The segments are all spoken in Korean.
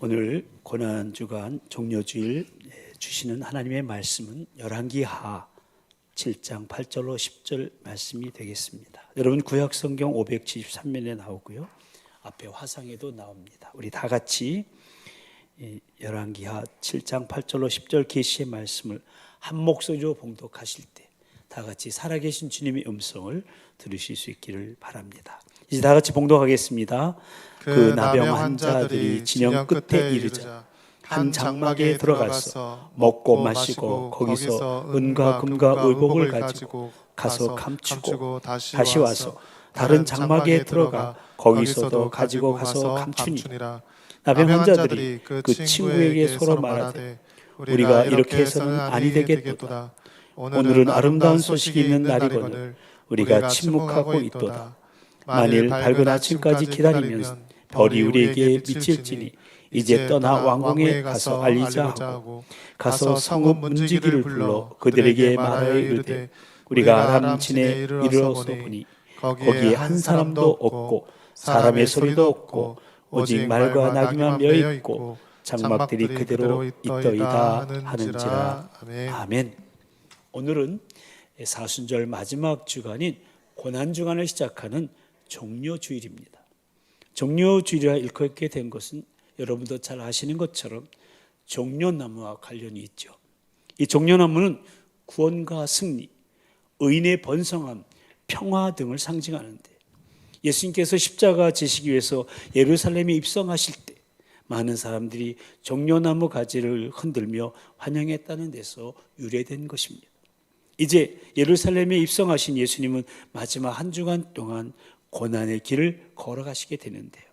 오늘 고난주간 종료주일 주시는 하나님의 말씀은 열왕기하 7장 8절로 10절 말씀이 되겠습니다. 여러분 구약성경 573면에 나오고요. 앞에 화상에도 나옵니다. 우리 다 같이 열왕기하 7장 8절로 10절 계시의 말씀을 한 목소리로 봉독하실 때 다 같이 살아계신 주님의 음성을 들으실 수 있기를 바랍니다. 이제 다 같이 봉독하겠습니다. 그 나병 환자들이 진영 끝에 이르자 한 장막에 들어가서 먹고 마시고 거기서 은과 금과 의복을 가지고 가서 감추고 다시 와서 다른 장막에 들어가 거기서도 가지고 가서 감추니라. 나병 환자들이 그 친구에게 서로 말하되 우리가 이렇게 해서는 아니 되겠도다. 오늘은 아름다운 소식이 있는 날이거늘 우리가 침묵하고 있도다. 만일 밝은 아침까지 기다리면 별이 우리에게 미칠지니 이제 떠나 왕궁에 가서 알리자 하고 가서 성읍 문지기를 불러 그들에게 말하여 이르되 우리가 아람 진에 이르러서 보니 거기에 한 사람도 없고 사람의 소리도 없고 오직 말과 나귀만 메어 있고 장막들이 그대로 있더이다 하는지라. 아멘. 오늘은 사순절 마지막 주간인 고난주간을 시작하는 종료주일입니다. 종료주일이라 일컫게 된 것은 여러분도 잘 아시는 것처럼 종려나무와 관련이 있죠. 이 종려나무는 구원과 승리, 의인의 번성함, 평화 등을 상징하는데 예수님께서 십자가 지시기 위해서 예루살렘에 입성하실 때 많은 사람들이 종려나무 가지를 흔들며 환영했다는 데서 유래된 것입니다. 이제 예루살렘에 입성하신 예수님은 마지막 한 주간 동안 고난의 길을 걸어가시게 되는데요.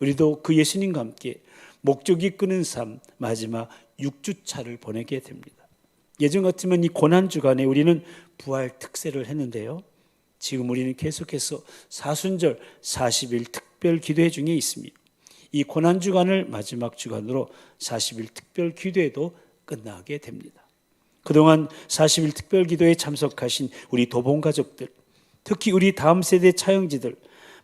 우리도 그 예수님과 함께 목적이 끄는 삶 마지막 6주차를 보내게 됩니다. 예전 같으면 이 고난주간에 우리는 부활 특세를 했는데요. 지금 우리는 계속해서 사순절 40일 특별 기도회 중에 있습니다. 이 고난주간을 마지막 주간으로 40일 특별 기도회도 끝나게 됩니다. 그동안 40일 특별 기도에 참석하신 우리 도봉가족들, 특히 우리 다음 세대 차영지들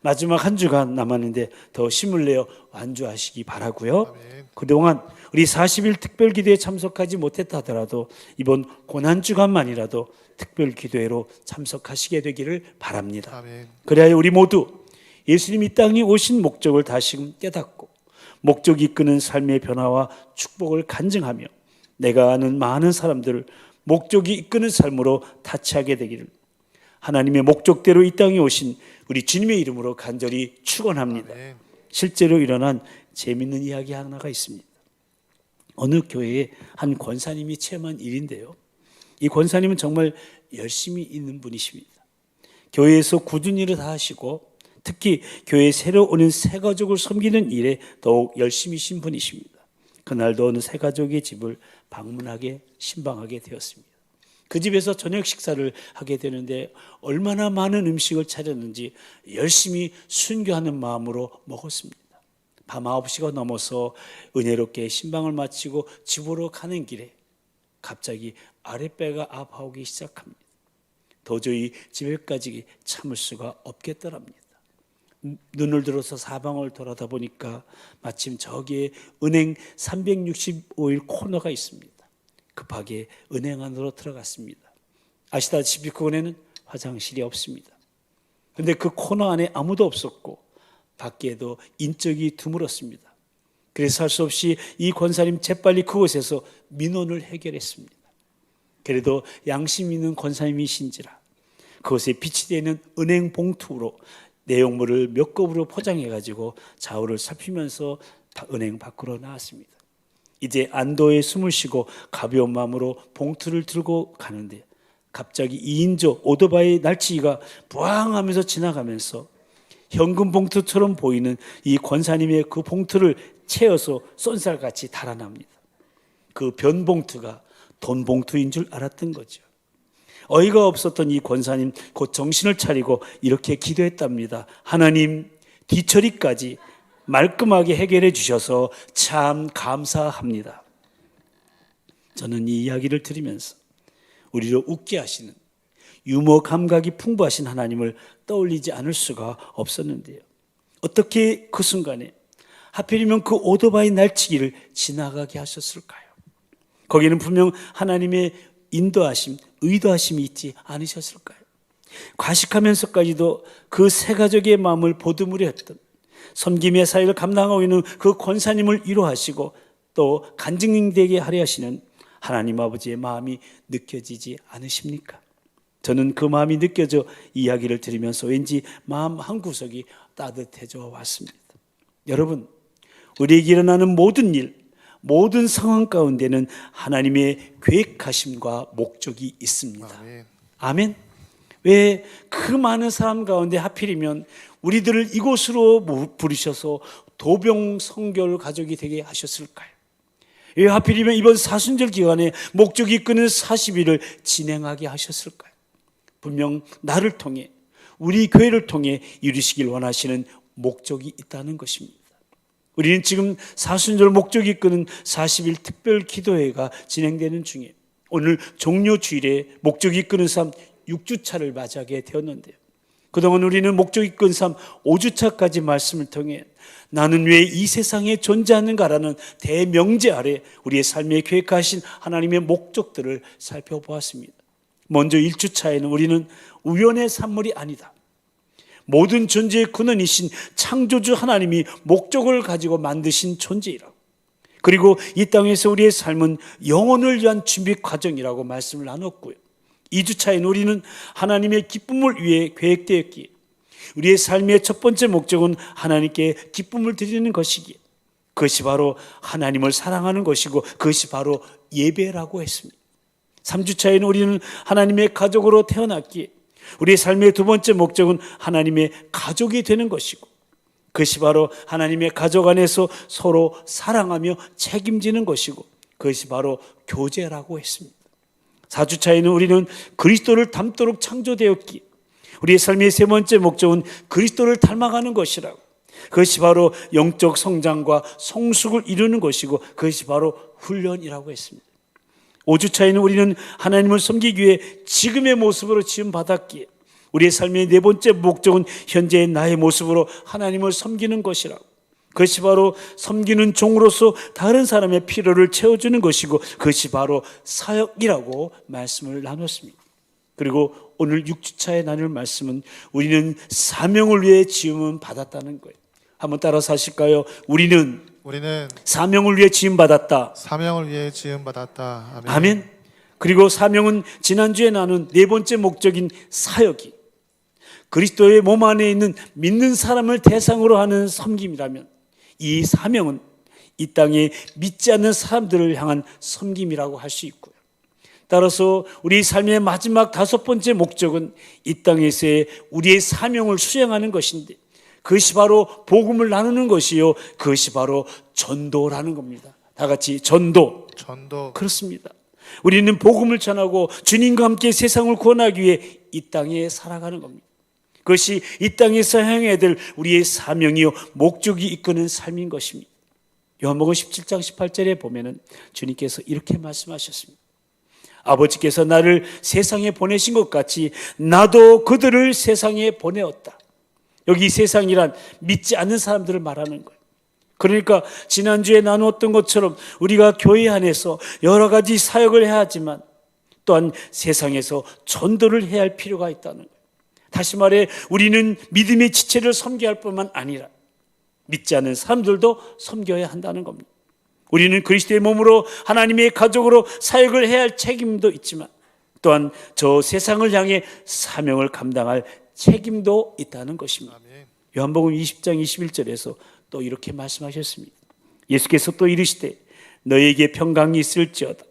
마지막 한 주간 남았는데 더 힘을 내어 완주하시기 바라고요. 아멘. 그동안 우리 40일 특별 기도에 참석하지 못했다 하더라도 이번 고난주간만이라도 특별 기도회로 참석하시게 되기를 바랍니다. 아멘. 그래야 우리 모두 예수님 이 땅에 오신 목적을 다시금 깨닫고 목적이 이끄는 삶의 변화와 축복을 간증하며 내가 아는 많은 사람들을 목적이 이끄는 삶으로 타치하게 되기를 하나님의 목적대로 이 땅에 오신 우리 주님의 이름으로 간절히 축원합니다. 실제로 일어난 재미있는 이야기 하나가 있습니다. 어느 교회에 한 권사님이 체험한 일인데요. 이 권사님은 정말 열심히 있는 분이십니다. 교회에서 굳은 일을 다 하시고 특히 교회에 새로 오는 새 가족을 섬기는 일에 더욱 열심히신 분이십니다. 그날도 어느 새 가족의 집을 방문하게 신방하게 되었습니다. 그 집에서 저녁 식사를 하게 되는데 얼마나 많은 음식을 차렸는지 열심히 순교하는 마음으로 먹었습니다. 밤 9시가 넘어서 은혜롭게 신방을 마치고 집으로 가는 길에 갑자기 아랫배가 아파오기 시작합니다. 도저히 집에까지 참을 수가 없겠더랍니다. 눈을 들어서 사방을 돌아다 보니까 마침 저기에 은행 365일 코너가 있습니다. 급하게 은행 안으로 들어갔습니다. 아시다시피 그곳에는 화장실이 없습니다. 그런데 그 코너 안에 아무도 없었고 밖에도 인적이 드물었습니다. 그래서 할 수 없이 이 권사님 재빨리 그곳에서 민원을 해결했습니다. 그래도 양심 있는 권사님이신지라 그곳에 비치되는 은행 봉투로 내용물을 몇 겹으로 포장해가지고 좌우를 살피면서 은행 밖으로 나왔습니다. 이제 안도의 숨을 쉬고 가벼운 마음으로 봉투를 들고 가는데 갑자기 2인조 오토바이 날치기가 부항하면서 지나가면서 현금 봉투처럼 보이는 이 권사님의 그 봉투를 채워서 쏜살같이 달아납니다. 그 변봉투가 돈 봉투인 줄 알았던 거죠. 어이가 없었던 이 권사님 곧 정신을 차리고 이렇게 기도했답니다. 하나님, 뒤처리까지 말끔하게 해결해 주셔서 참 감사합니다. 저는 이 이야기를 들으면서 우리를 웃게 하시는 유머 감각이 풍부하신 하나님을 떠올리지 않을 수가 없었는데요. 어떻게 그 순간에 하필이면 그 오토바이 날치기를 지나가게 하셨을까요? 거기는 분명 하나님의 인도하심, 의도하심이 있지 않으셨을까요? 과식하면서까지도 그 세 가족의 마음을 보듬으려 했던, 섬김의 사역을 감당하고 있는 그 권사님을 위로하시고 또 간증되게 하려 하시는 하나님 아버지의 마음이 느껴지지 않으십니까? 저는 그 마음이 느껴져 이야기를 들으면서 왠지 마음 한구석이 따뜻해져 왔습니다. 여러분, 우리에게 일어나는 모든 일, 모든 상황 가운데는 하나님의 계획하심과 목적이 있습니다. 아멘. 왜 그 많은 사람 가운데 하필이면 우리들을 이곳으로 부르셔서 도병 성결 가족이 되게 하셨을까요? 왜 하필이면 이번 사순절 기간에 목적이 이끄는 40일을 진행하게 하셨을까요? 분명 나를 통해, 우리 교회를 통해 이루시길 원하시는 목적이 있다는 것입니다. 우리는 지금 사순절 목적이 이끄는 40일 특별 기도회가 진행되는 중에 오늘 종료주일에 목적이 이끄는 삶 6주차를 맞이하게 되었는데요. 그동안 우리는 목적이 이끄는 삶 5주차까지 말씀을 통해 나는 왜 이 세상에 존재하는가라는 대명제 아래 우리의 삶에 계획하신 하나님의 목적들을 살펴보았습니다. 먼저 1주차에는 우리는 우연의 산물이 아니다, 모든 존재의 근원이신 창조주 하나님이 목적을 가지고 만드신 존재이라고, 그리고 이 땅에서 우리의 삶은 영혼을 위한 준비 과정이라고 말씀을 나눴고요. 2주차에는 우리는 하나님의 기쁨을 위해 계획되었기에 우리의 삶의 첫 번째 목적은 하나님께 기쁨을 드리는 것이기에 그것이 바로 하나님을 사랑하는 것이고 그것이 바로 예배라고 했습니다. 3주차에는 우리는 하나님의 가족으로 태어났기에 우리의 삶의 두 번째 목적은 하나님의 가족이 되는 것이고 그것이 바로 하나님의 가족 안에서 서로 사랑하며 책임지는 것이고 그것이 바로 교제라고 했습니다. 4주차에는 우리는 그리스도를 닮도록 창조되었기에 우리의 삶의 세 번째 목적은 그리스도를 닮아가는 것이라고, 그것이 바로 영적 성장과 성숙을 이루는 것이고 그것이 바로 훈련이라고 했습니다. 5주차에는 우리는 하나님을 섬기기 위해 지금의 모습으로 지음받았기에 우리의 삶의 네 번째 목적은 현재의 나의 모습으로 하나님을 섬기는 것이라고, 그것이 바로 섬기는 종으로서 다른 사람의 필요를 채워주는 것이고 그것이 바로 사역이라고 말씀을 나눴습니다. 그리고 오늘 6주차에 나눌 말씀은 우리는 사명을 위해 지음을 받았다는 거예요. 한번 따라서 하실까요? 우리는 사명을 위해 지음받았다. 사명을 위해 지음받았다. 아멘. 아멘. 그리고 사명은 지난주에 나눈 네 번째 목적인 사역이 그리스도의 몸 안에 있는 믿는 사람을 대상으로 하는 섬김이라면 이 사명은 이 땅에 믿지 않는 사람들을 향한 섬김이라고 할 수 있고요. 따라서 우리 삶의 마지막 다섯 번째 목적은 이 땅에서의 우리의 사명을 수행하는 것인데 그것이 바로 복음을 나누는 것이요, 그것이 바로 전도라는 겁니다. 다 같이 전도. 그렇습니다. 우리는 복음을 전하고 주님과 함께 세상을 구원하기 위해 이 땅에 살아가는 겁니다. 그것이 이 땅에서 행해야 될 우리의 사명이요 목적이 이끄는 삶인 것입니다. 요한복음 17장 18절에 보면은 주님께서 이렇게 말씀하셨습니다. 아버지께서 나를 세상에 보내신 것 같이 나도 그들을 세상에 보내었다. 여기 세상이란 믿지 않는 사람들을 말하는 거예요. 그러니까 지난주에 나누었던 것처럼 우리가 교회 안에서 여러 가지 사역을 해야 하지만 또한 세상에서 전도를 해야 할 필요가 있다는 거예요. 다시 말해 우리는 믿음의 지체를 섬겨야 할 뿐만 아니라 믿지 않는 사람들도 섬겨야 한다는 겁니다. 우리는 그리스도의 몸으로 하나님의 가족으로 사역을 해야 할 책임도 있지만 또한 저 세상을 향해 사명을 감당할 책임도 있다는 것입니다. 요한복음 20장 21절에서 또 이렇게 말씀하셨습니다. 예수께서 또 이르시되 너에게 평강이 있을지어다.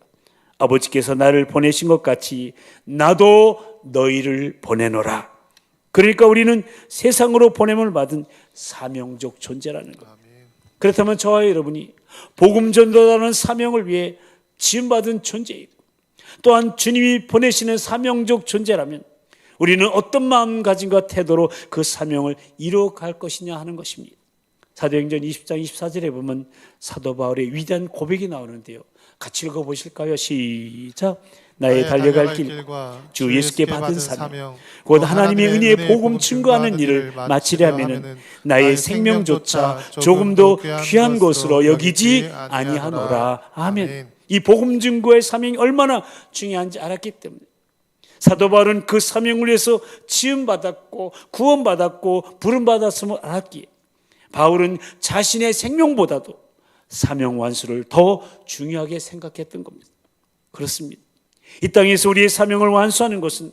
아버지께서 나를 보내신 것 같이 나도 너희를 보내노라. 그러니까 우리는 세상으로 보냄을 받은 사명적 존재라는 것. 그렇다면 저와 여러분이 복음 전도라는 사명을 위해 지음받은 존재이고 또한 주님이 보내시는 사명적 존재라면 우리는 어떤 마음가짐과 태도로 그 사명을 이루어갈 것이냐 하는 것입니다. 사도행전 20장 24절에 보면 사도 바울의 위대한 고백이 나오는데요. 같이 읽어보실까요? 시작. 나의 달려갈 길과 주 예수께 받은 사명 곧 하나님의 은혜의 복음 증거하는 일을 마치려 하면은 나의 생명조차 조금도 귀한 것으로 여기지 아니하노라. 아멘. 이 복음 증거의 사명이 얼마나 중요한지 알았기 때문에 사도 바울은 그 사명을 위해서 지음받았고 구원받았고 부름받았음을 알았기에 바울은 자신의 생명보다도 사명 완수를 더 중요하게 생각했던 겁니다. 그렇습니다. 이 땅에서 우리의 사명을 완수하는 것은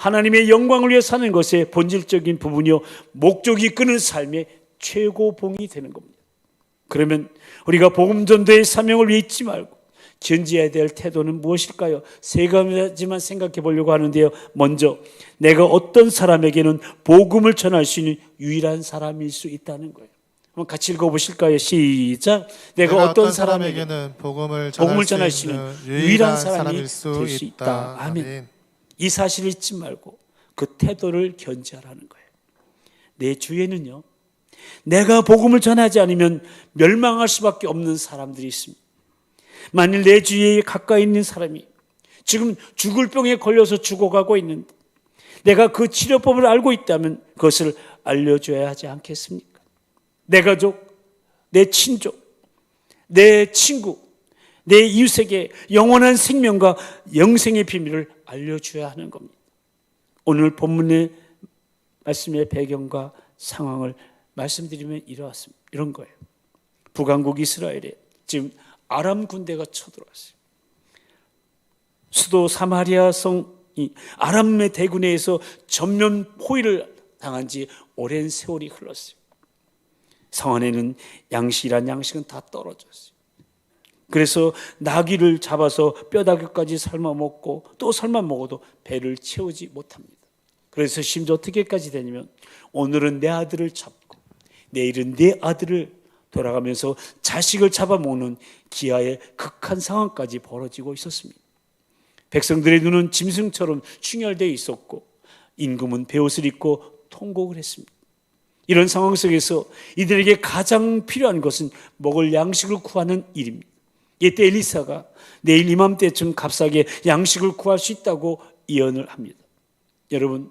하나님의 영광을 위해 사는 것의 본질적인 부분이요 목적이 끄는 삶의 최고봉이 되는 겁니다. 그러면 우리가 복음 전도의 사명을 위해 잊지 말고 견지해야 될 태도는 무엇일까요? 세 가지만 생각해 보려고 하는데요. 먼저 내가 어떤 사람에게는 복음을 전할 수 있는 유일한 사람일 수 있다는 거예요. 한번 같이 읽어보실까요? 시작. 내가 어떤 사람에게는 복음을 전할 수 있는 유일한 사람이 될 수 있다. 아멘. 이 사실을 잊지 말고 그 태도를 견지하라는 거예요. 내 주위에는요, 내가 복음을 전하지 않으면 멸망할 수밖에 없는 사람들이 있습니다. 만일 내 주위에 가까이 있는 사람이 지금 죽을 병에 걸려서 죽어가고 있는데 내가 그 치료법을 알고 있다면 그것을 알려줘야 하지 않겠습니까? 내 가족, 내 친족, 내 친구, 내 이웃에게 영원한 생명과 영생의 비밀을 알려줘야 하는 겁니다. 오늘 본문의 말씀의 배경과 상황을 말씀드리면 이런 거예요. 북왕국 이스라엘에 지금 아람 군대가 쳐들어왔어요. 수도 사마리아 성이 아람의 대군에 의해서 전면 포위를 당한 지 오랜 세월이 흘렀어요. 성 안에는 양식이란 양식은 다 떨어졌어요. 그래서 나귀를 잡아서 뼈다귀까지 삶아 먹고 또 삶아 먹어도 배를 채우지 못합니다. 그래서 심지어 어떻게까지 되냐면 오늘은 내 아들을 잡고 내일은 내 아들을 돌아가면서 자식을 잡아먹는 기아의 극한 상황까지 벌어지고 있었습니다. 백성들의 눈은 짐승처럼 충혈되어 있었고 임금은 베옷을 입고 통곡을 했습니다. 이런 상황 속에서 이들에게 가장 필요한 것은 먹을 양식을 구하는 일입니다. 이때 엘리사가 내일 이맘때쯤 값싸게 양식을 구할 수 있다고 예언을 합니다. 여러분,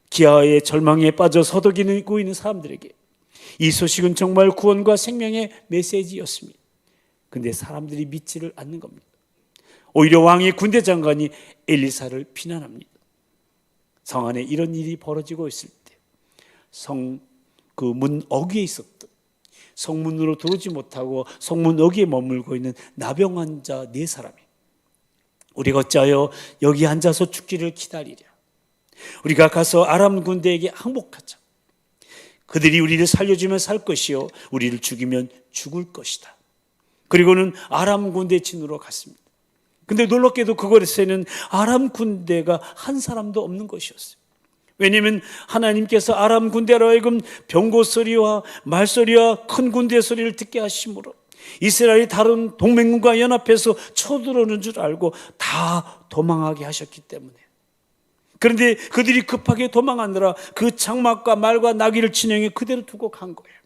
기아의 절망에 빠져 서덕이고 있는 사람들에게 이 소식은 정말 구원과 생명의 메시지였습니다. 그런데 사람들이 믿지를 않는 겁니다. 오히려 왕의 군대 장관이 엘리사를 비난합니다. 성 안에 이런 일이 벌어지고 있을 때 성 그 문 어귀에 있었던 성문으로 들어오지 못하고 성문 어귀에 머물고 있는 나병 환자 4사람이 우리가 어찌하여 여기 앉아서 죽기를 기다리랴. 우리가 가서 아람 군대에게 항복하자. 그들이 우리를 살려주면 살 것이요 우리를 죽이면 죽을 것이다. 그리고는 아람 군대 진으로 갔습니다. 근데 놀랍게도 그곳에는 아람 군대가 한 사람도 없는 것이었어요. 왜냐하면 하나님께서 아람 군대로 하여금 병고 소리와 말소리와 큰 군대 소리를 듣게 하심으로 이스라엘이 다른 동맹군과 연합해서 쳐들어오는 줄 알고 다 도망하게 하셨기 때문에. 그런데 그들이 급하게 도망하느라 그 장막과 말과 나귀를 진영에 그대로 두고 간 거예요.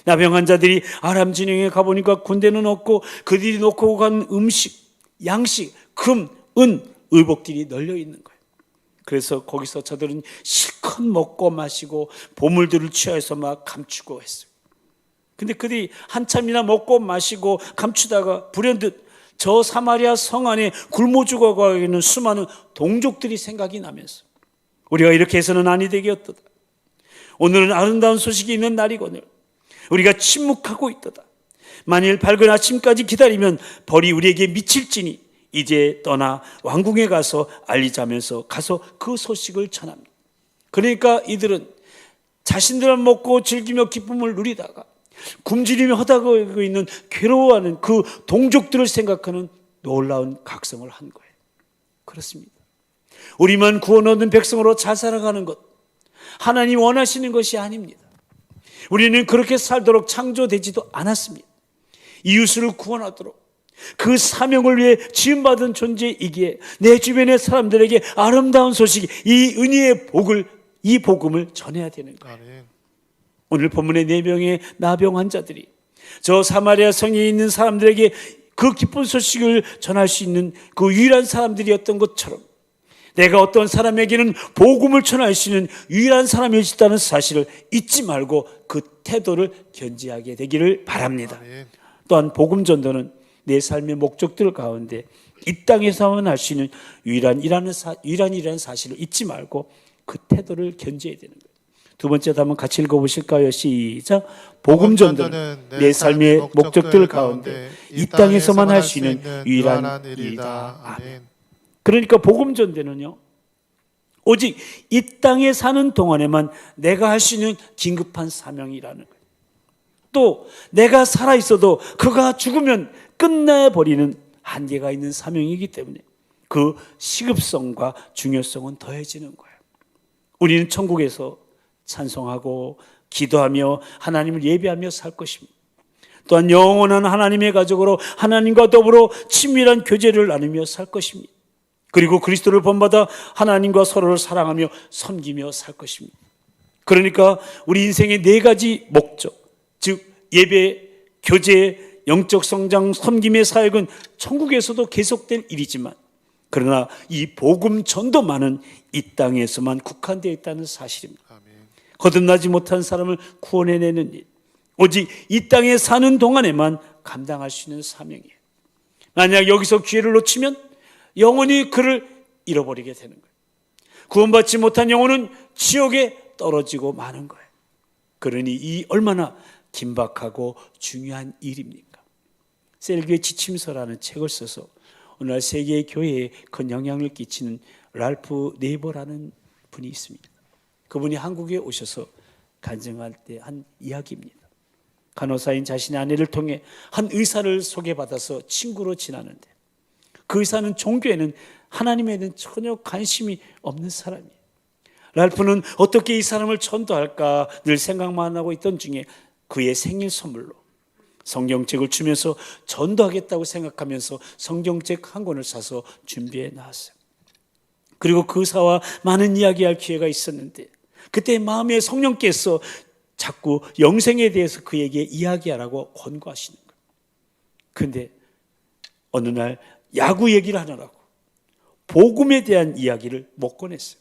나병 환자들이 아람 진영에 가보니까 군대는 없고 그들이 놓고 간 음식, 양식, 금, 은, 의복들이 널려 있는 거예요. 그래서 거기서 저들은 실컷 먹고 마시고 보물들을 취해서 막 감추고 했어요. 근데 그들이 한참이나 먹고 마시고 감추다가 불현듯 저 사마리아 성 안에 굶어 죽어가고 있는 수많은 동족들이 생각이 나면서 우리가 이렇게 해서는 아니 되겠도다. 오늘은 아름다운 소식이 있는 날이거늘 우리가 침묵하고 있도다. 만일 밝은 아침까지 기다리면 벌이 우리에게 미칠지니 이제 떠나 왕궁에 가서 알리자면서 가서 그 소식을 전합니다. 그러니까 이들은 자신들만 먹고 즐기며 기쁨을 누리다가 굶주리며 허다하고 있는 괴로워하는 그 동족들을 생각하는 놀라운 각성을 한 거예요. 그렇습니다. 우리만 구원 얻은 백성으로 잘 살아가는 것 하나님 원하시는 것이 아닙니다. 우리는 그렇게 살도록 창조되지도 않았습니다. 이웃을 구원하도록 그 사명을 위해 지음받은 존재이기에 내 주변의 사람들에게 아름다운 소식, 이 은혜의 복을, 이 복음을 전해야 되는 거예요. 오늘 본문의 4명의 나병 환자들이 저 사마리아 성에 있는 사람들에게 그 기쁜 소식을 전할 수 있는 그 유일한 사람들이었던 것처럼 내가 어떤 사람에게는 복음을 전할 수 있는 유일한 사람이었다는 사실을 잊지 말고 그 태도를 견지하게 되기를 바랍니다. 아멘. 또한 복음 전도는 내 삶의 목적들 가운데 이 땅에서만 할 수 있는 유일한이라는 사실을 잊지 말고 그 태도를 견지해야 되는 거예요. 두 번째도 한번 같이 읽어보실까요? 시작. 복음 전도는 내 삶의 목적들 가운데 이 땅에서만 할 수 있는 유일한 일이다. 아멘. 그러니까 복음 전도는요, 오직 이 땅에 사는 동안에만 내가 할 수 있는 긴급한 사명이라는 거예요. 또 내가 살아있어도 그가 죽으면 끝내버리는 한계가 있는 사명이기 때문에 그 시급성과 중요성은 더해지는 거예요. 우리는 천국에서 찬송하고 기도하며 하나님을 예배하며 살 것입니다. 또한 영원한 하나님의 가족으로 하나님과 더불어 친밀한 교제를 나누며 살 것입니다. 그리고 그리스도를 본받아 하나님과 서로를 사랑하며 섬기며 살 것입니다. 그러니까 우리 인생의 4가지 목적, 즉 예배, 교제, 영적 성장, 섬김의 사역은 천국에서도 계속될 일이지만 그러나 이 복음 전도만은 이 땅에서만 국한되어 있다는 사실입니다. 거듭나지 못한 사람을 구원해내는 일, 오직 이 땅에 사는 동안에만 감당할 수 있는 사명이에요. 만약 여기서 기회를 놓치면 영원히 그를 잃어버리게 되는 거예요. 구원받지 못한 영혼은 지옥에 떨어지고 마는 거예요. 그러니 이 얼마나 긴박하고 중요한 일입니까? 셀기의 지침서라는 책을 써서 오늘날 세계 교회에 큰 영향을 끼치는 랄프 네이버라는 분이 있습니다. 그분이 한국에 오셔서 간증할 때 한 이야기입니다. 간호사인 자신의 아내를 통해 한 의사를 소개받아서 친구로 지나는데 그 의사는 종교에는 하나님에는 전혀 관심이 없는 사람이에요. 랄프는 어떻게 이 사람을 전도할까 늘 생각만 하고 있던 중에 그의 생일 선물로 성경책을 주면서 전도하겠다고 생각하면서 성경책 한 권을 사서 준비해 나왔어요. 그리고 그 의사와 많은 이야기할 기회가 있었는데 그때 마음에 성령께서 자꾸 영생에 대해서 그에게 이야기하라고 권고하시는 거예요. 그런데 어느 날 야구 얘기를 하느라고 복음에 대한 이야기를 못 꺼냈어요.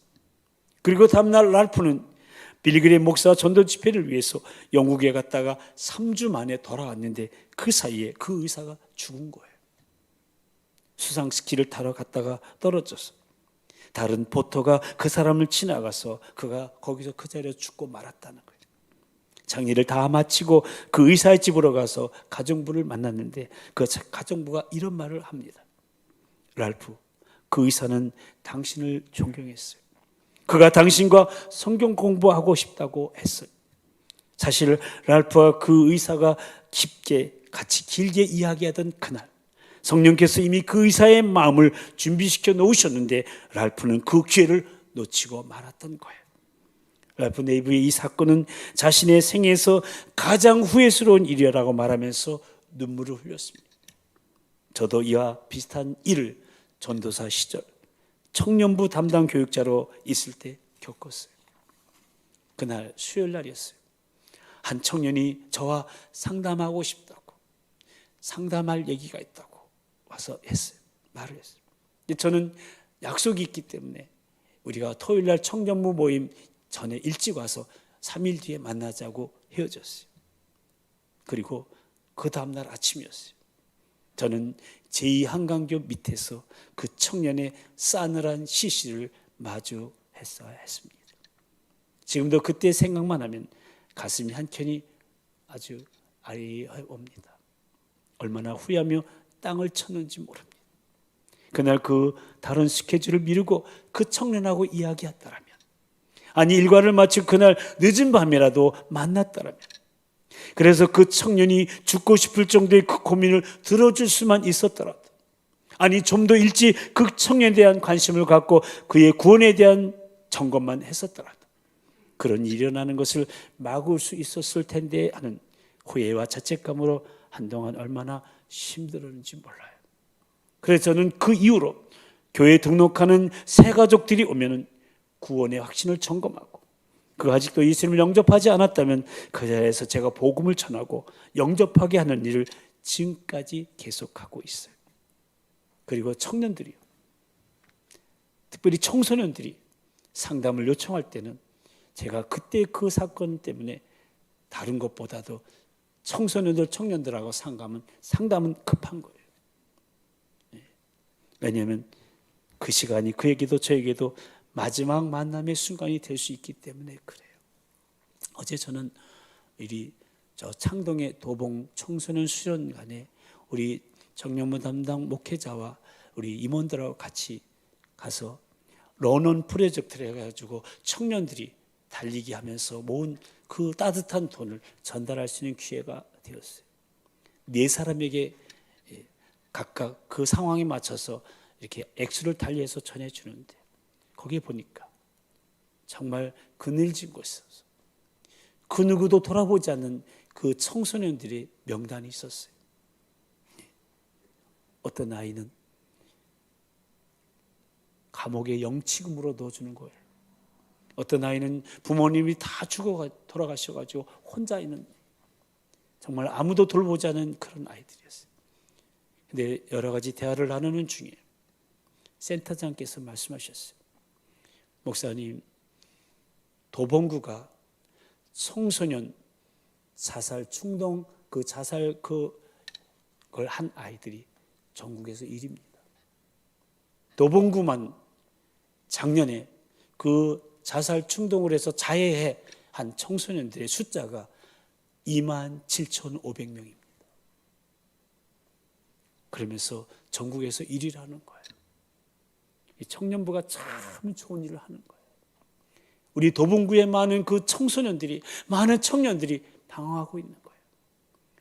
그리고 다음날 랄프는 빌리그레임 목사 전도 집회를 위해서 영국에 갔다가 3주 만에 돌아왔는데 그 사이에 그 의사가 죽은 거예요. 수상 스키를 타러 갔다가 떨어져서 다른 보터가 그 사람을 지나가서 그가 거기서 그 자리에서 죽고 말았다는 거예요. 장례를 다 마치고 그 의사의 집으로 가서 가정부를 만났는데 그 가정부가 이런 말을 합니다. 랄프, 그 의사는 당신을 존경했어요. 그가 당신과 성경 공부하고 싶다고 했어요. 사실 랄프와 그 의사가 깊게 같이 길게 이야기하던 그날 성령께서 이미 그 의사의 마음을 준비시켜 놓으셨는데 랄프는 그 기회를 놓치고 말았던 거예요. 랄프 네이브의 이 사건은 자신의 생애에서 가장 후회스러운 일이라고 말하면서 눈물을 흘렸습니다. 저도 이와 비슷한 일을 전도사 시절 청년부 담당 교육자로 있을 때 겪었어요. 그날 수요일 날이었어요. 한 청년이 저와 상담하고 싶다고, 상담할 얘기가 있다고 와서 했어요. 말을 했어요. 저는 약속이 있기 때문에 우리가 토요일 날 청년부 모임 전에 일찍 와서 3일 뒤에 만나자고 헤어졌어요. 그리고 그 다음날 아침이었어요. 저는 제2한강교 밑에서 그 청년의 싸늘한 시시를 마주했어야 했습니다. 지금도 그때 생각만 하면 가슴이 한켠이 아주 아리옵니다. 얼마나 후회하며 땅을 쳤는지 모릅니다. 그날 그 다른 스케줄을 미루고 그 청년하고 이야기했다라면, 아니 일과를 마치고 그날 늦은 밤이라도 만났다라면, 그래서 그 청년이 죽고 싶을 정도의 그 고민을 들어줄 수만 있었더라도, 아니 좀 더 일찍 그 청년에 대한 관심을 갖고 그의 구원에 대한 점검만 했었더라도 그런 일이 일어나는 것을 막을 수 있었을 텐데 하는 후회와 자책감으로 한동안 얼마나 힘들었는지 몰라요. 그래서 저는 그 이후로 교회에 등록하는 새 가족들이 오면은 구원의 확신을 점검하고 그 아직도 예수님을 영접하지 않았다면 그 자리에서 제가 복음을 전하고 영접하게 하는 일을 지금까지 계속하고 있어요. 그리고 청년들이요, 특별히 청소년들이 상담을 요청할 때는 제가 그때 그 사건 때문에 다른 것보다도 청소년들, 청년들하고 상담은 급한 거예요. 왜냐하면 그 시간이 그에게도 저에게도 마지막 만남의 순간이 될 수 있기 때문에 그래요. 어제 저는 저 창동의 도봉 청소년 수련관에 우리 청년부 담당 목회자와 우리 임원들하고 같이 가서 런온 프로젝트를 해가지고 청년들이 달리기 하면서 모은 그 따뜻한 돈을 전달할 수 있는 기회가 되었어요. 4사람에게 각각 그 상황에 맞춰서 이렇게 액수를 달리해서 전해주는데, 거기에 보니까 정말 그늘진 곳에서 그 누구도 돌아보지 않는 그 청소년들의 명단이 있었어요. 어떤 아이는 감옥에 영치금으로 넣어주는 거예요. 어떤 아이는 부모님이 다 돌아가셔가지고 혼자 있는, 정말 아무도 돌보지 않은 그런 아이들이었어요. 근데 여러 가지 대화를 나누는 중에 센터장께서 말씀하셨어요. 목사님, 도봉구가 청소년 자살 충동 그걸 한 아이들이 전국에서 1위입니다. 도봉구만 작년에 그 자살 충동을 해서 자해해 한 청소년들의 숫자가 27,500명입니다. 그러면서 전국에서 1위라는 거예요. 이 청년부가 참 좋은 일을 하는 거예요. 우리 도봉구에 많은 그 청소년들이, 많은 청년들이 방황하고 있는 거예요.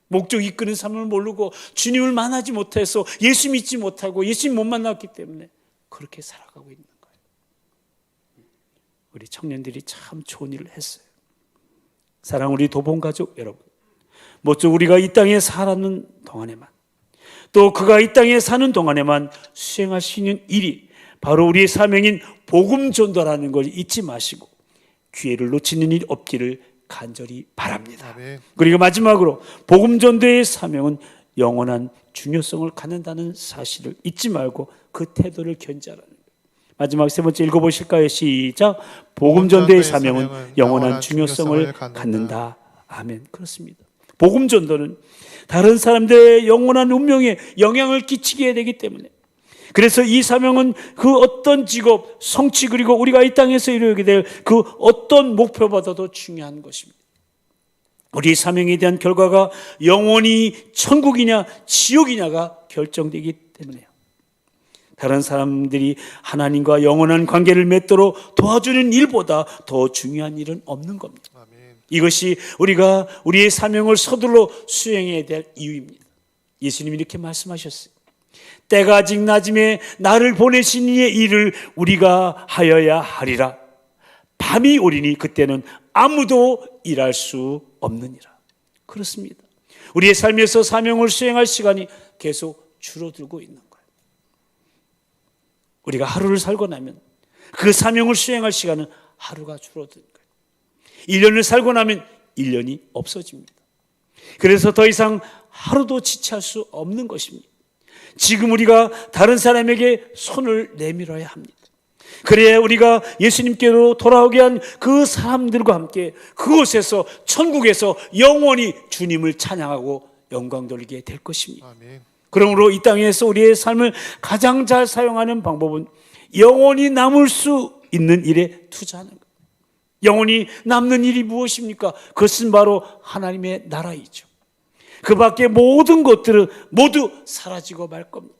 목적 이끄는 삶을 모르고 주님을 만나지 못해서 예수 믿지 못하고 예수님 못 만났기 때문에 그렇게 살아가고 있는 거예요. 우리 청년들이 참 좋은 일을 했어요. 사랑 우리 도봉가족 여러분, 모쪼 우리가 이 땅에 살아는 동안에만, 또 그가 이 땅에 사는 동안에만 수행할 수 있는 일이 바로 우리의 사명인 복음 전도라는 걸 잊지 마시고 기회를 놓치는 일 없기를 간절히 바랍니다. 아멘. 그리고 마지막으로 복음 전도의 사명은 영원한 중요성을 갖는다는 사실을 잊지 말고 그 태도를 견지하라는 거예요. 마지막 세 번째 읽어보실까요? 시작. 복음 전도의 사명은 영원한 중요성을 갖는다. 아멘. 그렇습니다. 복음 전도는 다른 사람들의 영원한 운명에 영향을 끼치게 되기 때문에, 그래서 이 사명은 그 어떤 직업, 성취, 그리고 우리가 이 땅에서 이루게 될 그 어떤 목표보다도 중요한 것입니다. 우리의 사명에 대한 결과가 영원히 천국이냐 지옥이냐가 결정되기 때문에요. 다른 사람들이 하나님과 영원한 관계를 맺도록 도와주는 일보다 더 중요한 일은 없는 겁니다. 아멘. 이것이 우리가 우리의 사명을 서둘러 수행해야 될 이유입니다. 예수님이 이렇게 말씀하셨어요. 때가 아직 낮음에 나를 보내신 이의 일을 우리가 하여야 하리라. 밤이 오리니 그때는 아무도 일할 수 없느니라. 그렇습니다. 우리의 삶에서 사명을 수행할 시간이 계속 줄어들고 있는 거예요. 우리가 하루를 살고 나면 그 사명을 수행할 시간은 하루가 줄어드는 거예요. 1년을 살고 나면 1년이 없어집니다. 그래서 더 이상 하루도 지체할 수 없는 것입니다. 지금 우리가 다른 사람에게 손을 내밀어야 합니다. 그래야 우리가 예수님께로 돌아오게 한 그 사람들과 함께 그곳에서 천국에서 영원히 주님을 찬양하고 영광 돌리게 될 것입니다. 아멘. 그러므로 이 땅에서 우리의 삶을 가장 잘 사용하는 방법은 영원히 남을 수 있는 일에 투자하는 것. 영원히 남는 일이 무엇입니까? 그것은 바로 하나님의 나라이죠. 그 밖에 모든 것들은 모두 사라지고 말 겁니다.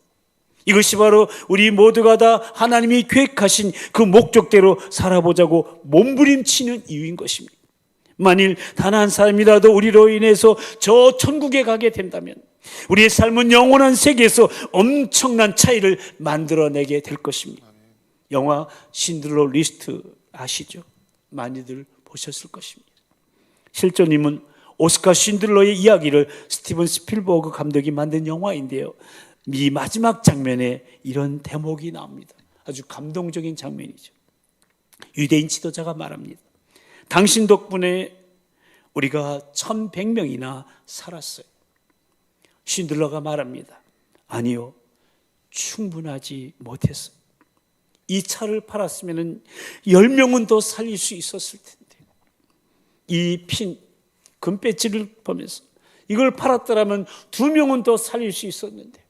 이것이 바로 우리 모두가 다 하나님이 계획하신 그 목적대로 살아보자고 몸부림치는 이유인 것입니다. 만일 단 한 사람이라도 우리로 인해서 저 천국에 가게 된다면 우리의 삶은 영원한 세계에서 엄청난 차이를 만들어내게 될 것입니다. 영화 신들러 리스트 아시죠? 많이들 보셨을 것입니다. 실존인은 오스카 신들러의 이야기를 스티븐 스필버그 감독이 만든 영화인데요, 이 마지막 장면에 이런 대목이 나옵니다. 아주 감동적인 장면이죠. 유대인 지도자가 말합니다. 당신 덕분에 우리가 1100명이나 살았어요. 신들러가 말합니다. 아니요, 충분하지 못했어요. 이 차를 팔았으면 10명은 더 살릴 수 있었을 텐데, 이 금배지를 보면서 이걸 팔았더라면 2명은 더 살릴 수 있었는데,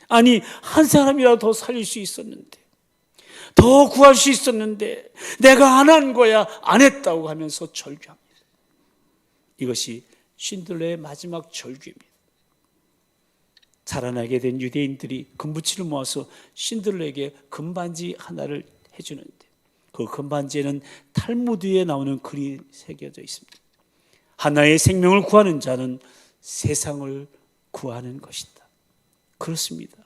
아니 한 사람이라도 더 살릴 수 있었는데, 더 구할 수 있었는데 내가 안 한 거야, 안 했다고 하면서 절규합니다. 이것이 신들러의 마지막 절규입니다. 자라나게 된 유대인들이 금붙이를 모아서 신들러에게 금반지 하나를 해주는데, 그 금반지에는 탈무드에 나오는 글이 새겨져 있습니다. 하나의 생명을 구하는 자는 세상을 구하는 것이다. 그렇습니다.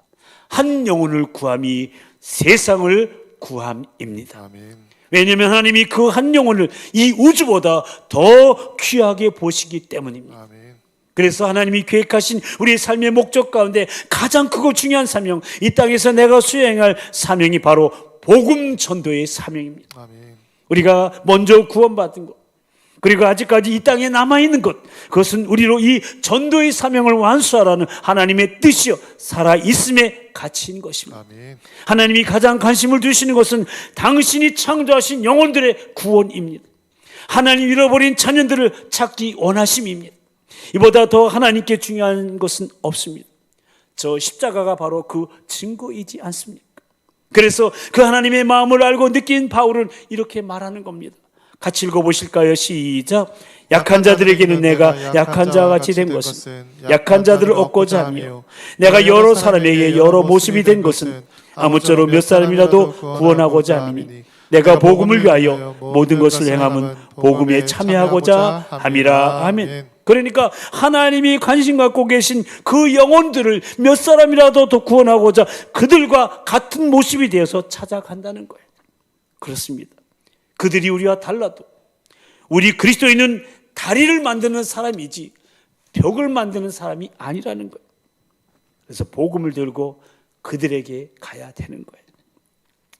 한 영혼을 구함이 세상을 구함입니다. 아멘. 왜냐하면 하나님이 그 한 영혼을 이 우주보다 더 귀하게 보시기 때문입니다. 아멘. 그래서 하나님이 계획하신 우리의 삶의 목적 가운데 가장 크고 중요한 사명, 이 땅에서 내가 수행할 사명이 바로 복음 전도의 사명입니다. 아멘. 우리가 먼저 구원받은 것, 그리고 아직까지 이 땅에 남아있는 것, 그것은 우리로 이 전도의 사명을 완수하라는 하나님의 뜻이요 살아있음의 가치인 것입니다. 아멘. 하나님이 가장 관심을 두시는 것은 당신이 창조하신 영혼들의 구원입니다. 하나님 잃어버린 자녀들을 찾기 원하심입니다. 이보다 더 하나님께 중요한 것은 없습니다. 저 십자가가 바로 그 증거이지 않습니까? 그래서 그 하나님의 마음을 알고 느낀 바울은 이렇게 말하는 겁니다. 같이 읽어보실까요? 시작. 약한 자들에게는 내가 약한 자와 같이 된 것은 약한 자들을 얻고자 하며, 내가 여러 사람에게 여러 모습이 된 것은 아무쪼록 몇 사람이라도 구원하고자 함이니, 내가 복음을 위하여 모든 것을 행함은 복음에 참여하고자 함이라. 아멘. 그러니까 하나님이 관심 갖고 계신 그 영혼들을 몇 사람이라도 더 구원하고자 그들과 같은 모습이 되어서 찾아간다는 거예요. 그렇습니다. 그들이 우리와 달라도 우리 그리스도인은 다리를 만드는 사람이지 벽을 만드는 사람이 아니라는 거예요. 그래서 복음을 들고 그들에게 가야 되는 거예요.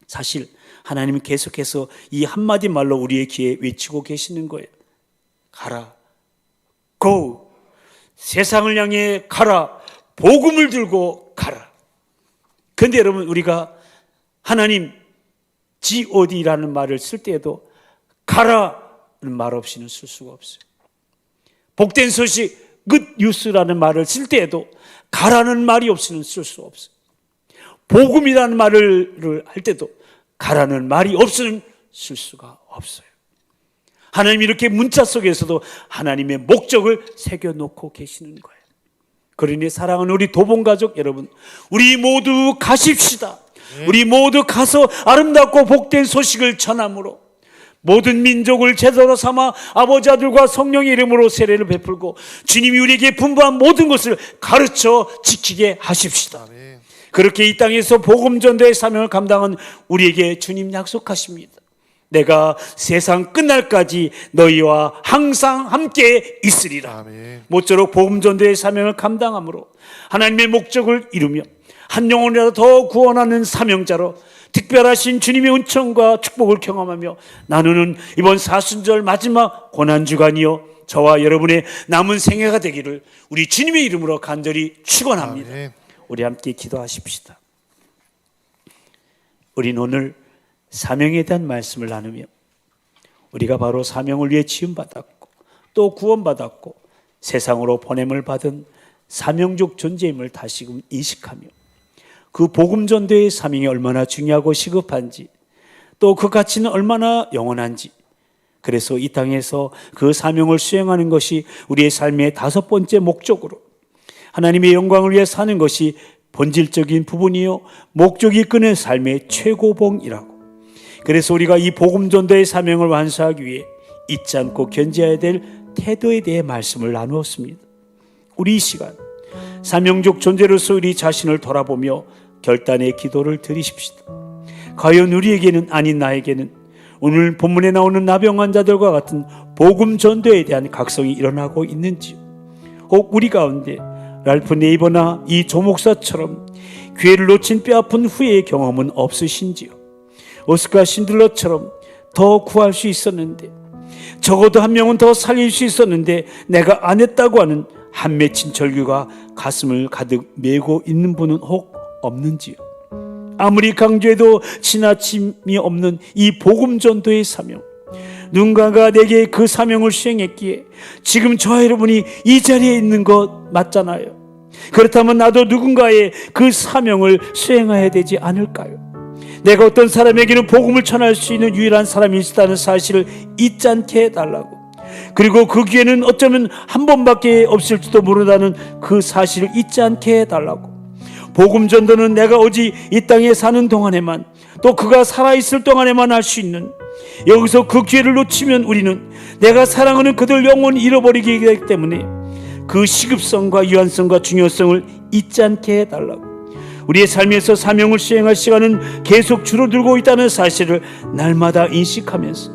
사실 하나님은 계속해서 이 한마디 말로 우리의 귀에 외치고 계시는 거예요. 가라. Go. 세상을 향해 가라. 복음을 들고 가라. 그런데 여러분, 우리가 하나님 God라는 말을 쓸 때에도 가라는 말 없이는 쓸 수가 없어요. 복된 소식 good news라는 말을 쓸 때에도 가라는 말이 없이는 쓸 수 없어요. 복음이라는 말을 할 때도 가라는 말이 없이는 쓸 수가 없어요. 하나님이 이렇게 문자 속에서도 하나님의 목적을 새겨놓고 계시는 거예요. 그러니 사랑하는 우리 도봉가족 여러분, 우리 모두 가십시다. 우리 모두 가서 아름답고 복된 소식을 전함으로 모든 민족을 제자로 삼아 아버지 아들과 성령의 이름으로 세례를 베풀고 주님이 우리에게 분부한 모든 것을 가르쳐 지키게 하십시다. 아멘. 그렇게 이 땅에서 복음 전도의 사명을 감당한 우리에게 주님 약속하십니다. 내가 세상 끝날까지 너희와 항상 함께 있으리라. 아멘. 모쪼록 복음 전도의 사명을 감당함으로 하나님의 목적을 이루며 한 영혼이라도 더 구원하는 사명자로 특별하신 주님의 은총과 축복을 경험하며 나누는 이번 사순절 마지막 고난주간이요 저와 여러분의 남은 생애가 되기를 우리 주님의 이름으로 간절히 축원합니다. 아멘. 우리 함께 기도하십시다. 우리는 오늘 사명에 대한 말씀을 나누며 우리가 바로 사명을 위해 지음받았고 또 구원받았고 세상으로 보냄을 받은 사명적 존재임을 다시금 인식하며 그 복음 전도의 사명이 얼마나 중요하고 시급한지 또 그 가치는 얼마나 영원한지, 그래서 이 땅에서 그 사명을 수행하는 것이 우리의 삶의 5번째 목적으로 하나님의 영광을 위해 사는 것이 본질적인 부분이요 목적이 이끄는 삶의 최고봉이라고, 그래서 우리가 이 복음 전도의 사명을 완수하기 위해 잊지 않고 견지해야 될 태도에 대해 말씀을 나누었습니다. 우리 이 시간 사명적 존재로서 우리 자신을 돌아보며 결단의 기도를 드리십시다. 과연 우리에게는 아닌 나에게는 오늘 본문에 나오는 나병 환자들과 같은 복음 전도에 대한 각성이 일어나고 있는지요? 혹 우리 가운데 랄프 네이버나 이 조목사처럼 기회를 놓친 뼈아픈 후회의 경험은 없으신지요? 오스카 신들러처럼 더 구할 수 있었는데 적어도 한 명은 더 살릴 수 있었는데 내가 안 했다고 하는 한 맺힌 절규가 가슴을 가득 메고 있는 분은 혹 없는지요? 아무리 강조해도 지나침이 없는 이 복음 전도의 사명, 누군가가 내게 그 사명을 수행했기에 지금 저와 여러분이 이 자리에 있는 것 맞잖아요. 그렇다면 나도 누군가의 그 사명을 수행해야 되지 않을까요? 내가 어떤 사람에게는 복음을 전할 수 있는 유일한 사람이 있다는 사실을 잊지 않게 해달라고, 그리고 그 기회는 어쩌면 한 번밖에 없을지도 모른다는 그 사실을 잊지 않게 해달라고. 복음 전도는 내가 오직 이 땅에 사는 동안에만, 또 그가 살아있을 동안에만 할 수 있는, 여기서 그 기회를 놓치면 우리는 내가 사랑하는 그들 영혼을 잃어버리게 되기 때문에 그 시급성과 유한성과 중요성을 잊지 않게 해달라고. 우리의 삶에서 사명을 수행할 시간은 계속 줄어들고 있다는 사실을 날마다 인식하면서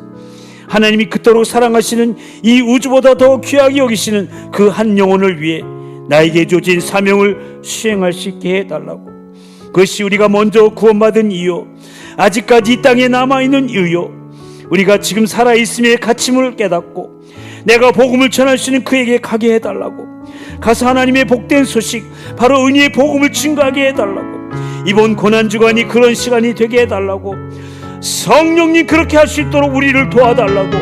하나님이 그토록 사랑하시는 이 우주보다 더 귀하게 여기시는 그 한 영혼을 위해 나에게 주어진 사명을 수행할 수 있게 해달라고. 그것이 우리가 먼저 구원받은 이유, 아직까지 이 땅에 남아있는 이유, 우리가 지금 살아있음의 가침을 깨닫고 내가 복음을 전할 수 있는 그에게 가게 해달라고. 가서 하나님의 복된 소식, 바로 은혜의 복음을 증거하게 해달라고. 이번 고난주간이 그런 시간이 되게 해달라고. 성령님 그렇게 할 수 있도록 우리를 도와달라고.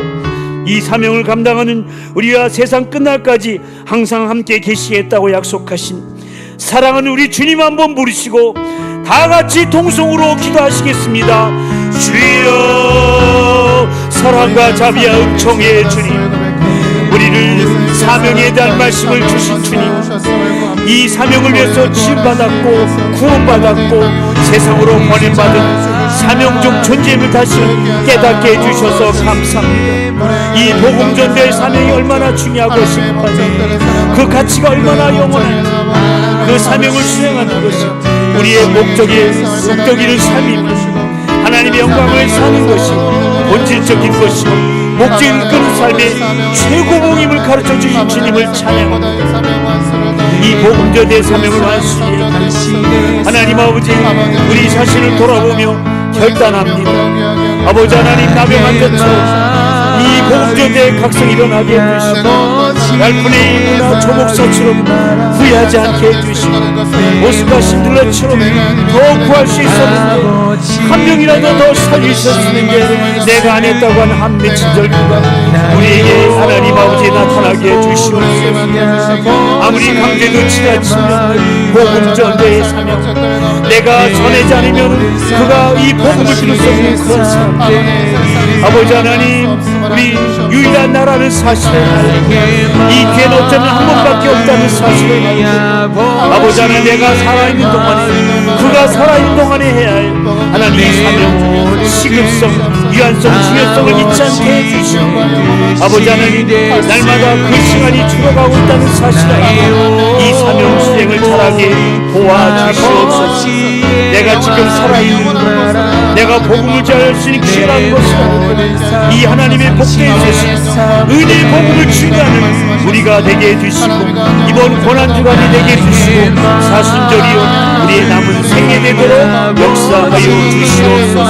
이 사명을 감당하는 우리와 세상 끝날까지 항상 함께 계시겠다고 약속하신 사랑하는 우리 주님 한번 부르시고 다 같이 통성으로 기도하시겠습니다. 주여, 사랑과 자비와 은총의 주님, 우리를 사명에 대한 말씀을 주신 주님, 이 사명을 위해서 지음받았고 구원받았고 세상으로 보냄받은 사명적 존재임을 다시 깨닫게 해주셔서 감사합니다. 이 복음 전도의 사명이 얼마나 중요하고 시급한지, 그 가치가 얼마나 영원한지, 그 사명을 수행하는 것이 우리의 목적이는 삶입니다. 하나님의 영광을 사는 것이 본질적인 것이고 목적이 이끄는 삶의 최고봉임을 가르쳐 주신 주님을 찬양합니다. 이 복음 전도의 사명을 완수히 하나님 아버지, 우리 자신을 돌아보며 결단합니다. 아버지 하나님, 나병한 것처럼 이 복음 전도의 각성이 일어나게 해주시고 날분의 이나 조목사처럼 후회하지 않게 해주시고 모습과 신들러처럼 더 구할 수 있었는데 한 명이라도 더 살리셨으는 게 내가 안 했다고 하는 한 맺힌 절규가 우리에게 하나님 아버지 나타나게 해주시옵소서. 아무리 강제도 지나치면 복음 전도의 사명, 내가 전하지 않으면 그가 이 복음을 들을 수 없는 그런 사람들, 아버지 하나님, 우리 유일한 나라는 사실을 알고 이 기회는 어쩌면 한 번밖에 없다는 사실을 알고 아버지 하나님, 내가 살아있는 동안에 그가 살아있는 동안에 해야 할 하나님의 사명, 시급성, 유한성, 중요성을 잊지 않게 해주시고 아버지 하나님, 날마다 그 시간이 줄어가고 있다는 사실을 알고 이 사명 수행을 잘하게 도와주시옵소서. 내가 지금 살아있는, 내가 복음을 전할 수 있는 귀한 것이라 이 하나님의 복된 소식, 은혜의 복음을 증거하는 우리가 되게 해주시고 이번 고난주간이 되게 해주시고 사순절이요 우리의 남은 생애 되도록 역사하여 주시옵소서.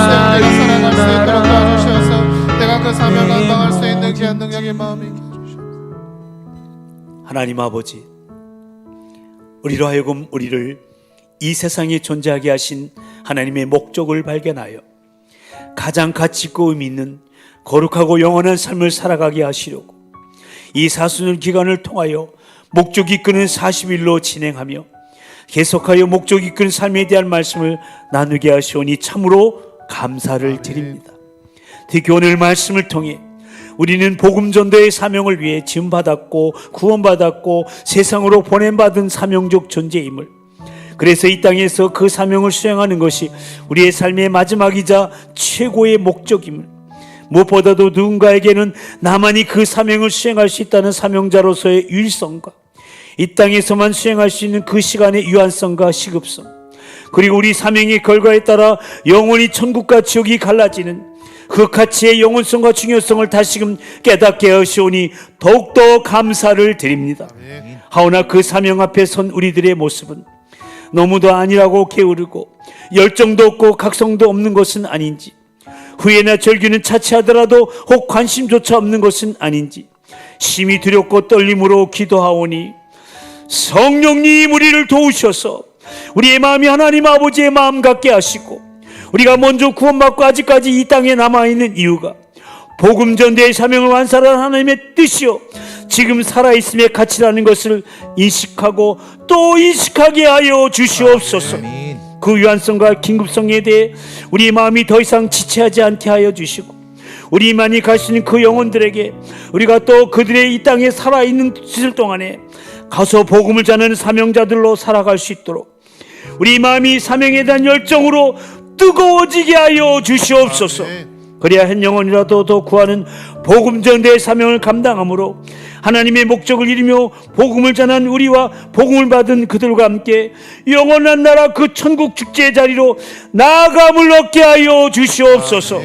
내가 그 사명을 감당할 수 있는 귀한 능력의 마음이 있게 해주시옵소서. 하나님 아버지, 우리로 하여금 우리를 이 세상에 존재하게 하신 하나님의 목적을 발견하여 가장 가치 있고 의미 있는 거룩하고 영원한 삶을 살아가게 하시려고 이 사순절 기간을 통하여 목적이 이끄는 40일로 진행하며 계속하여 목적이 이끄는 삶에 대한 말씀을 나누게 하시오니 참으로 감사를 드립니다. 특히 오늘 말씀을 통해 우리는 복음 전도의 사명을 위해 지음받았고 구원받았고 세상으로 보냄받은 사명적 존재임을, 그래서 이 땅에서 그 사명을 수행하는 것이 우리의 삶의 마지막이자 최고의 목적임을, 무엇보다도 누군가에게는 나만이 그 사명을 수행할 수 있다는 사명자로서의 유일성과 이 땅에서만 수행할 수 있는 그 시간의 유한성과 시급성, 그리고 우리 사명의 결과에 따라 영원히 천국과 지옥이 갈라지는 그 가치의 영원성과 중요성을 다시금 깨닫게 하시오니 더욱더 감사를 드립니다. 하오나 그 사명 앞에 선 우리들의 모습은 너무도 아니라고 게으르고 열정도 없고 각성도 없는 것은 아닌지, 후회나 절규는 차치하더라도 혹 관심조차 없는 것은 아닌지 심히 두렵고 떨림으로 기도하오니 성령님 우리를 도우셔서 우리의 마음이 하나님 아버지의 마음 같게 하시고 우리가 먼저 구원받고 아직까지 이 땅에 남아있는 이유가 복음 전대의 사명을 완수하는 하나님의 뜻이요 지금 살아있음의 가치라는 것을 인식하고 또 인식하게 하여 주시옵소서. 그 유한성과 긴급성에 대해 우리의 마음이 더 이상 지체하지 않게 하여 주시고 우리만이 갈 수 있는 그 영혼들에게 우리가 또 그들의 이 땅에 살아있는 시절 동안에 가서 복음을 전하는 사명자들로 살아갈 수 있도록 우리 마음이 사명에 대한 열정으로 뜨거워지게 하여 주시옵소서. 그래야 한 영혼이라도 더 구하는 복음 전대의 사명을 감당함으로 하나님의 목적을 이루며 복음을 전한 우리와 복음을 받은 그들과 함께 영원한 나라 그 천국 축제의 자리로 나아감을 얻게 하여 주시옵소서.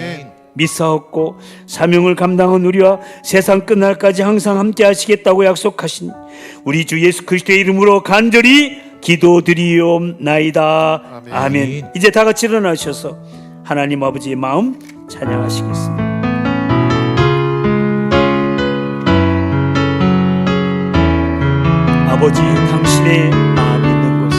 믿사옵고 사명을 감당한 우리와 세상 끝날까지 항상 함께 하시겠다고 약속하신 우리 주 예수 그리스도의 이름으로 간절히 기도드리옵나이다. 아멘. 이제 다 같이 일어나셔서 하나님 아버지의 마음 찬양하시겠습니다. 아버지 당신의 마음 있는 곳에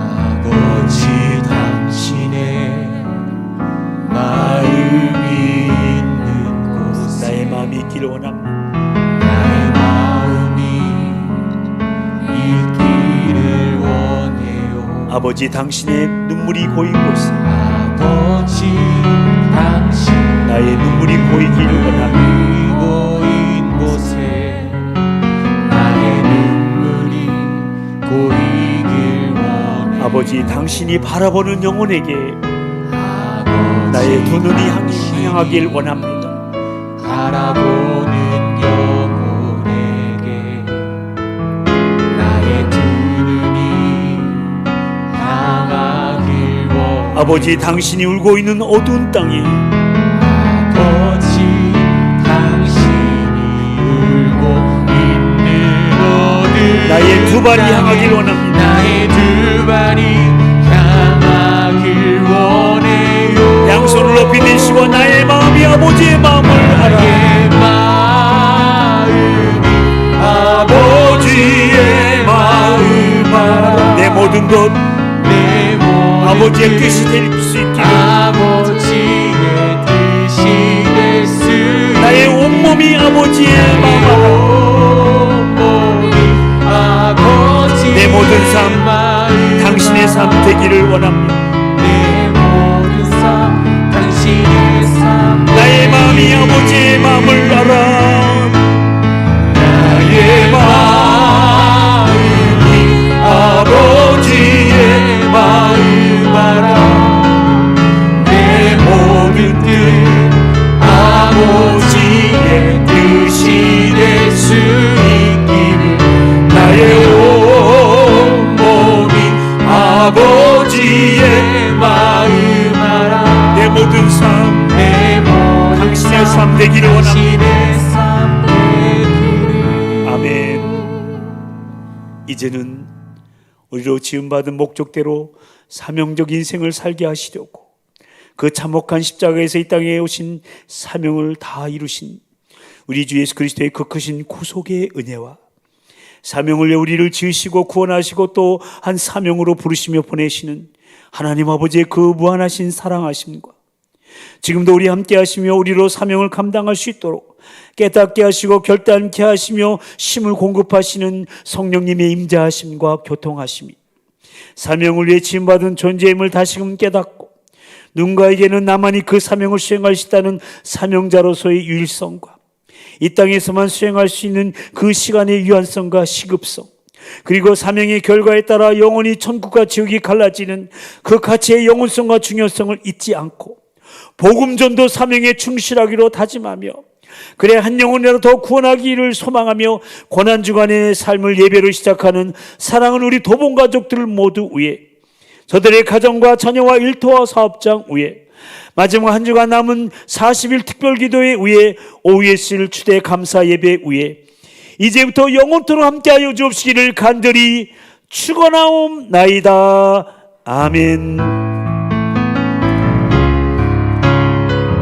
아버지 당신의 마음이 있는 곳에 나의 마음이 있기를 원합니다. 나의 마음이 있기를 원해요. 아버지 당신의 눈물이 고인 곳에 아버지 당신 나의 눈물이 고이기를 원합니다. 고인 곳에 나의 눈물이 고이길 원해. 아버지 당신이 바라보는 영혼에게 아버지 나의 두 눈이 당신이 향하길 원합니다. 바라보는 영혼에게 나의 두 눈이 향하길 원해. 아버지 당신이 울고 있는 어두운 땅에 아버지 당신이 울고 있는 어둠 나의 두 발이 향하길 원합니다. 나의 두 발이 향하길 원해요. 양손을 높이 드시고 나의 마음이 아버지의 마음을 알아. 나의 마음이 아버지의 마음 알아. 내 모든 것 내 모든 아버지의 뜻이 될 수 있기를 아버지의 뜻이 될 수 나의 온몸이 아버지의 마음 알아. 내 모든 삶 당신의 삶 되기를 원합니다. 내 모든 삶 당신의 삶 나의 마음이 아버지의 마음을 알아. 나의 마음이 아버지의 마음 알아. 내 모든 뜻 아버지의 뜻이 될 수 있기를 나의 온몸이 아버지의 마음 알아. 내 모든 삶 내 모든 당신의 삶 되기를 원합니다. 당신의 삶 되기를. 아멘. 이제는 우리로 지음받은 목적대로 사명적 인생을 살게 하시려고 그 참혹한 십자가에서 이 땅에 오신 사명을 다 이루신 우리 주 예수 그리스도의 그 크신 구속의 은혜와 사명을 위해 우리를 지으시고 구원하시고 또 한 사명으로 부르시며 보내시는 하나님 아버지의 그 무한하신 사랑하심과 지금도 우리 함께 하시며 우리로 사명을 감당할 수 있도록 깨닫게 하시고 결단케 하시며 힘을 공급하시는 성령님의 임재하심과 교통하심이 사명을 위해 지음받은 존재임을 다시금 깨닫고 누군가에게는 나만이 그 사명을 수행할 수 있다는 사명자로서의 유일성과 이 땅에서만 수행할 수 있는 그 시간의 유한성과 시급성 그리고 사명의 결과에 따라 영원히 천국과 지옥이 갈라지는 그 가치의 영혼성과 중요성을 잊지 않고 복음전도 사명에 충실하기로 다짐하며 그래 한 영혼이라도 더 구원하기를 소망하며 고난주간의 삶을 예배로 시작하는 사랑하는 우리 도봉가족들 모두 위해 저들의 가정과 자녀와 일터와 사업장 위에 마지막 한 주간 남은 40일 특별기도회 위에 OSL 추대 감사 예배 위에 이제부터 영원토록 함께하여 주옵시기를 간절히 축원하옵나이다. 아멘.